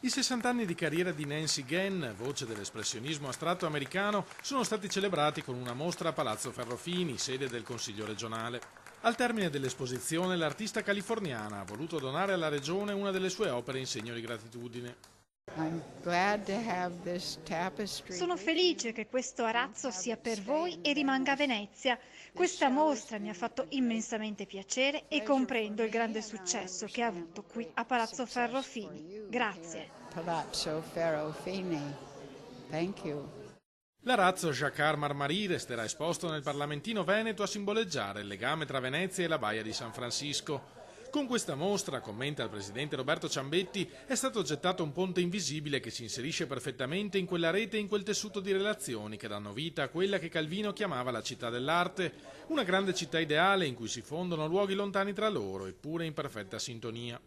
I 60 anni di carriera di Nancy Gann, voce dell'espressionismo astratto americano, sono stati celebrati con una mostra a Palazzo Ferrofini, sede del Consiglio regionale. Al termine dell'esposizione, l'artista californiana ha voluto donare alla regione una delle sue opere in segno di gratitudine. Sono felice che questo arazzo sia per voi e rimanga a Venezia. Questa mostra mi ha fatto immensamente piacere e comprendo il grande successo che ha avuto qui a Palazzo Ferrofini. Grazie. L'arazzo Jacquard Marmaris resterà esposto nel Parlamentino Veneto a simboleggiare il legame tra Venezia e la Baia di San Francisco. Con questa mostra, commenta il presidente Roberto Ciambetti, è stato gettato un ponte invisibile che si inserisce perfettamente in quella rete e in quel tessuto di relazioni che danno vita a quella che Calvino chiamava la città dell'arte, una grande città ideale in cui si fondono luoghi lontani tra loro, eppure in perfetta sintonia.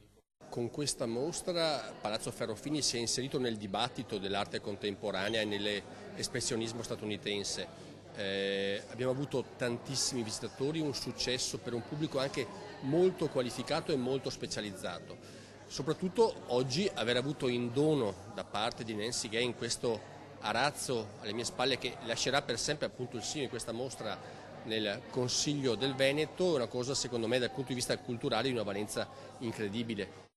Con questa mostra Palazzo Ferrofini si è inserito nel dibattito dell'arte contemporanea e nell'espressionismo statunitense. Abbiamo avuto tantissimi visitatori, un successo per un pubblico anche molto qualificato e molto specializzato. Soprattutto oggi aver avuto in dono da parte di Nancy Gann questo arazzo alle mie spalle che lascerà per sempre appunto il segno di questa mostra nel Consiglio del Veneto è una cosa secondo me dal punto di vista culturale di una valenza incredibile.